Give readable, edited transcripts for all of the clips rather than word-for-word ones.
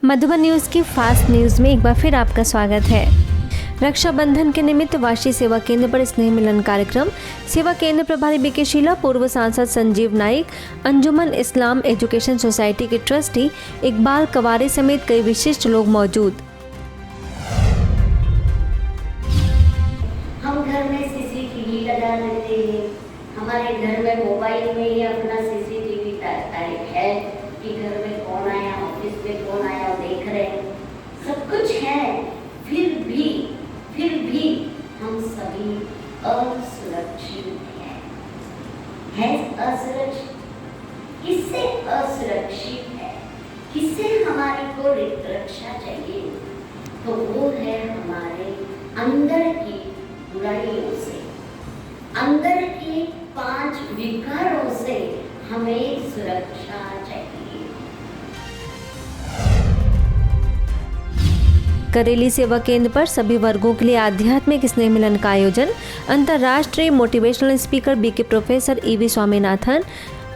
Madhuban news की fast news में एक बार फिर आपका स्वागत है। रक्षाबंधन के निमित्त वाशी सेवा केंद्र पर स्नेह मिलन कार्यक्रम। सेवा केंद्र प्रभारी बीके शीला, पूर्व सांसद संजीव नाइक, अंजुमन इस्लाम एजुकेशन सोसाइटी के ट्रस्टी इकबाल कवारे समेत कई विशिष्ट लोग मौजूद। हम घर में सीसीटीवी लगा देते हैं, हमारे घर में मोबाइल में ही अपना सीसीटीवी है कि घर में कौन आया, ऑफिस में कौन आया, देख रहे हैं, सब कुछ है। फिर भी हम सभी असुरक्षित हैं। असुरक्षित किससे असुरक्षित है, किससे हमारी को रक्षा चाहिए, तो वो है हमारे अंदर की बुराइयों से, अंदर के 5 विकारों से हमें सुरक्षा चाहिए। करेली सेवा केंद्र पर सभी वर्गों के लिए आध्यात्मिक स्नेह मिलन का आयोजन। अंतर्राष्ट्रीय motivational speaker BK professor EV Swaminathan,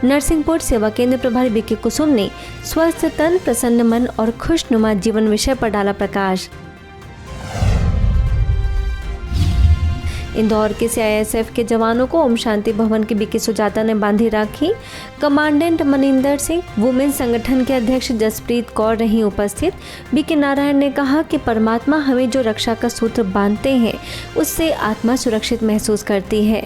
Narsinghpur सेवा केंद्र प्रभारी बीके कुसुम ने स्वस्थ तन, प्रसन्न मन और खुशनुमा जीवन विषय पर डाला प्रकाश। इंदौर के सीआईएसएफ के जवानों को ओम शांति भवन के बीके सुजाता ने बांधी राखी। कमांडेंट मनिंदर सिंह, वुमेन संगठन के अध्यक्ष जसप्रीत कौर रही उपस्थित। बीके नारायण ने कहा कि परमात्मा हमें जो रक्षा का सूत्र बांधते हैं, उससे आत्मा सुरक्षित महसूस करती है।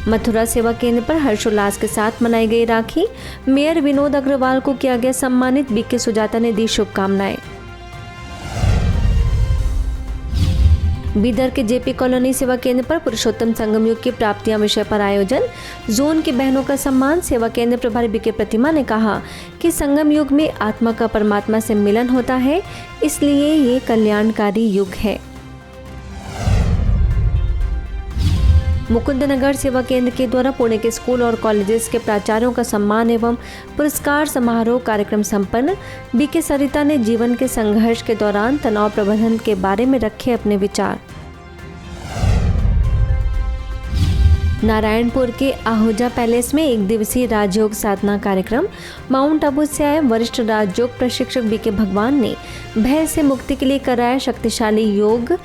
मथुरा सेवा केंद्र पर हर्षोल्लास के साथ मनाई गई राखी। मेयर विनोद अग्रवाल को किया गया सम्मानित। बीके सुजाता ने दी शुभकामनाएं। बीदर के जेपी कॉलोनी सेवा केंद्र पर पुरुषोत्तम संगम युग की प्राप्तियां विषय पर आयोजन। जोन की बहनों का सम्मान। सेवा केंद्र प्रभारी बीके प्रतिमा ने कहा कि संगम युग में आत्मा का परमात्मा से मिलन होता है, इसलिए ये कल्याणकारी युग है। मुकुंदनगर सेवा केंद्र के द्वारा पुणे के स्कूल और कॉलेजेस के प्राचार्यों का सम्मान एवं पुरस्कार समारोह कार्यक्रम संपन्न। बीके सरिता ने जीवन के संघर्ष के दौरान तनाव प्रबंधन के बारे में रखे अपने विचार। नारायणपुर के आहूजा पैलेस में 1 दिवसीय राजयोग साधना कार्यक्रम। माउंट आबू से आए वरिष्ठ राजयोग प्रशिक्षक बीके भगवान ने भय से मुक्ति के लिए कराया शक्तिशाली योग।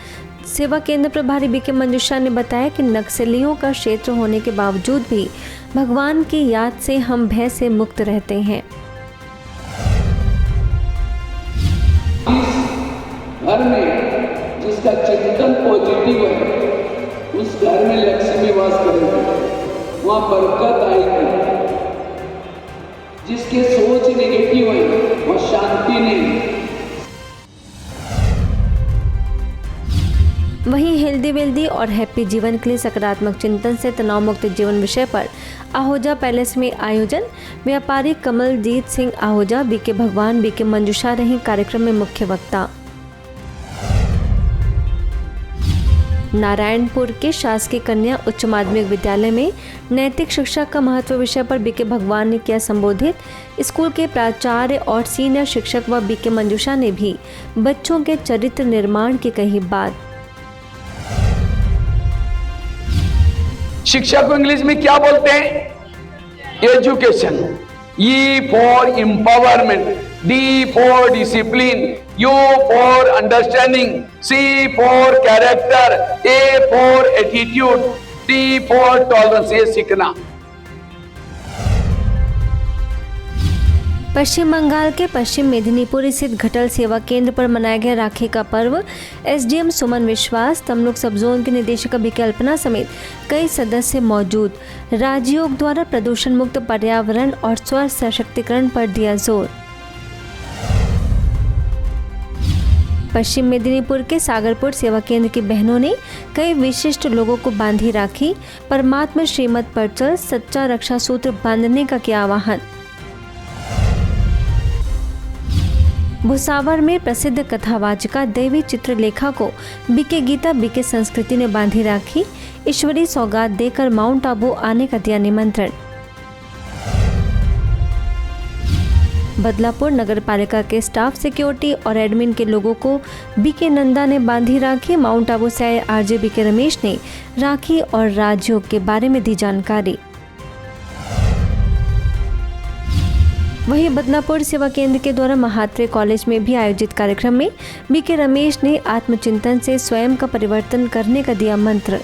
सेवा केंद्र प्रभारी बीके मंजुषा ने बताया कि नक्सलियों का क्षेत्र होने के बावजूद भी भगवान की याद से हम भय से मुक्त रहते हैं। घर में जिसका चिंतन पॉजिटिव है, उस घर में लक्ष्मी वास करेगी, वहाँ बरकत आएगी। जिसके सोच नेगेटिव है, वहाँ शांति नहीं। वहीं हेल्दी वेल्दी और हैप्पी जीवन के लिए सकारात्मक चिंतन से तनाव मुक्त जीवन विषय पर आहूजा पैलेस में आयोजन। व्यापारी कमलजीत सिंह आहूजा, बीके भगवान, बीके मंजुषा रही कार्यक्रम में मुख्य वक्ता। नारायणपुर के शासकीय कन्या उच्च माध्यमिक विद्यालय में नैतिक शिक्षा का महत्व विषय पर बीके भगवान ने किया संबोधित। स्कूल के प्राचार्य और सीनियर शिक्षक व बीके मंजुषा ने भी बच्चों के चरित्र निर्माण की कही बात। शिक्षा को इंग्लिश में क्या बोलते हैं? Education. E for empowerment, D for discipline, U for understanding, C for character, A for attitude, T for tolerance. ये सीखना। पश्चिम बंगाल के पश्चिम मेदिनीपुर स्थित घटल सेवा केंद्र पर मनाया गया राखी का पर्व। एसडीएम सुमन विश्वास, तमलुक सब जोन के निदेशक विकल्पना समेत कई सदस्य मौजूद। राजयोग द्वारा प्रदूषण मुक्त पर्यावरण और स्व सशक्तिकरण पर दिया जोर। पश्चिम मेदिनीपुर के सागरपुर सेवा केंद्र की बहनों ने कई विशिष्ट लोगों को बांधी राखी। परमात्मा श्रीमत पर चल, सच्चा रक्षा सूत्र बांधने का किया आह्वान। भुसावर में प्रसिद्ध कथावाचिका देवी चित्रलेखा को बीके गीता, बीके संस्कृति ने बांधी राखी। ईश्वरी सौगात देकर माउंट आबू आने का दिया निमंत्रण। बदलापुर नगर पालिका के स्टाफ, सिक्योरिटी और एडमिन के लोगों को बीके नंदा ने बांधी राखी। माउंट आबू से आए आरजे बीके रमेश ने राखी और राजयोग के बारे में दी जानकारी। वहीं बदलापुर सेवा केंद्र के द्वारा महात्रे कॉलेज में भी आयोजित कार्यक्रम में बीके रमेश ने आत्मचिंतन से स्वयं का परिवर्तन करने का दिया मंत्र।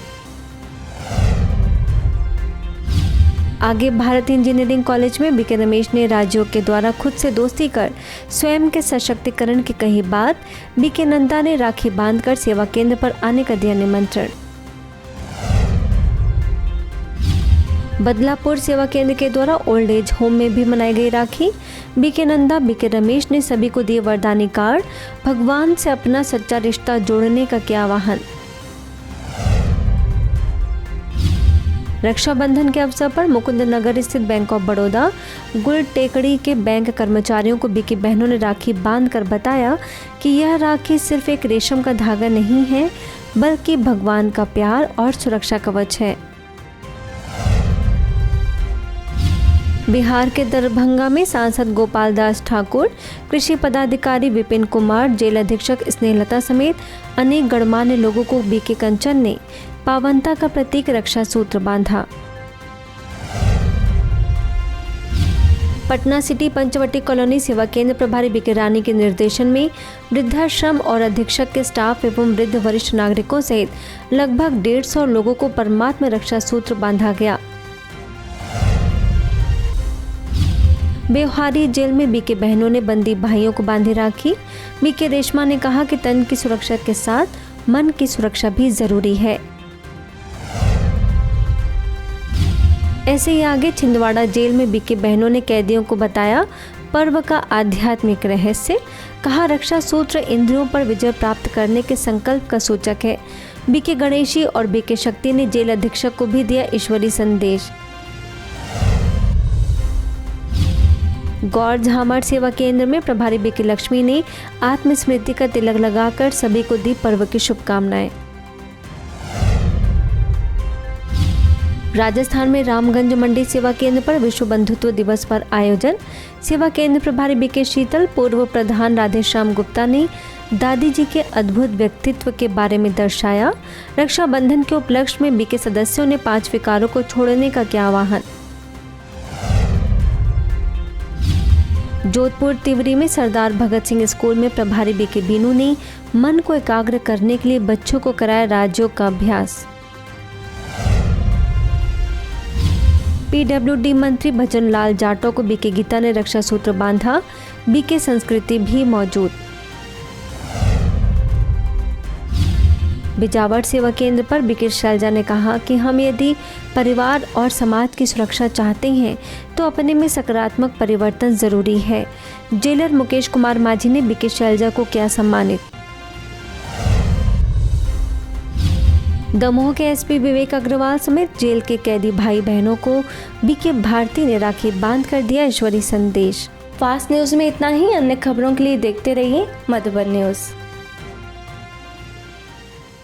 आगे भारत इंजीनियरिंग कॉलेज में बीके रमेश ने राजयोग के द्वारा खुद से दोस्ती कर स्वयं के सशक्तिकरण की कही बात। बीके नंदा ने राखी बांधकर सेवा केंद्र पर आने का दिया निमंत्रण। बदलापुर सेवा केंद्र के द्वारा ओल्ड एज होम में भी मनाई गई राखी। बीके नंदा बीके रमेश ने सभी को दिए वरदानी कार्ड। भगवान से अपना सच्चा रिश्ता जोड़ने का किया आह्वान। रक्षाबंधन के अवसर पर मुकुंद नगर स्थित बैंक ऑफ बड़ौदा गुल टेकड़ी के बैंक कर्मचारियों को बीके बहनों ने राखी बांधकर बताया कि यह राखी सिर्फ एक रेशम का धागा नहीं है, बल्कि भगवान का प्यार और सुरक्षा कवच है। बिहार के दरभंगा में सांसद गोपाल दास ठाकुर, कृषि पदाधिकारी विपिन कुमार, जेल अधीक्षक स्नेहलता समेत अनेक गणमान्य लोगों को बीके कंचन ने पावनता का प्रतीक रक्षा सूत्र बांधा। पटना सिटी पंचवटी कॉलोनी सेवा केंद्र प्रभारी बीके रानी के निर्देशन में वृद्धाश्रम और अधीक्षक के स्टाफ एवं वृद्ध वरिष्ठ नागरिकों सहित लगभग 150 लोगों को परमात्मा रक्षा सूत्र बांधा गया। बेवहारी जेल में बीके बहनों ने बंदी भाइयों को बांधी राखी। बीके रेशमा ने कहा कि तन की सुरक्षा के साथ मन की सुरक्षा भी जरूरी है। ऐसे ही आगे छिंदवाड़ा जेल में बीके बहनों ने कैदियों को बताया पर्व का आध्यात्मिक रहस्य। कहा रक्षा सूत्र इंद्रियों पर विजय प्राप्त करने के संकल्प का सूचक है। बीके गणेशी और बीके शक्ति ने जेल अधीक्षक को भी दिया ईश्वरी संदेश। गौर झामर सेवा केंद्र में प्रभारी बीके लक्ष्मी ने आत्मस्मृति का तिलक लगाकर सभी को दी पर्व की शुभकामनाएं। राजस्थान में रामगंज मंडी सेवा केंद्र पर विश्व बंधुत्व दिवस पर आयोजन। सेवा केंद्र प्रभारी बीके शीतल, पूर्व प्रधान राधेश्याम गुप्ता ने दादी जी के अद्भुत व्यक्तित्व के बारे में दर्शाया। रक्षाबंधन के उपलक्ष्य में बीके सदस्यों ने 5 विकारों को छोड़ने का किया आह्वान। जोधपुर तिवरी में सरदार भगत सिंह स्कूल में प्रभारी बीके बीनू ने मन को एकाग्र करने के लिए बच्चों को कराया राजयोग का अभ्यास। पीडब्ल्यूडी मंत्री भजन लाल जाटव को बीके गीता ने रक्षा सूत्र बांधा। बीके संस्कृति भी मौजूद। बिजावर सेवा केंद्र पर बीके शैलजा ने कहा कि हम यदि परिवार और समाज की सुरक्षा चाहते हैं तो अपने में सकारात्मक परिवर्तन जरूरी है। जेलर मुकेश कुमार माझी ने बीके शैलजा को किया सम्मानित। दमोह के एसपी विवेक अग्रवाल समेत जेल के कैदी भाई बहनों को बीके भारती ने राखी बांध कर दिया ईश्वरी संदेश। फास्ट न्यूज में इतना ही। अन्य खबरों के लिए देखते रहिए मधुबन न्यूज।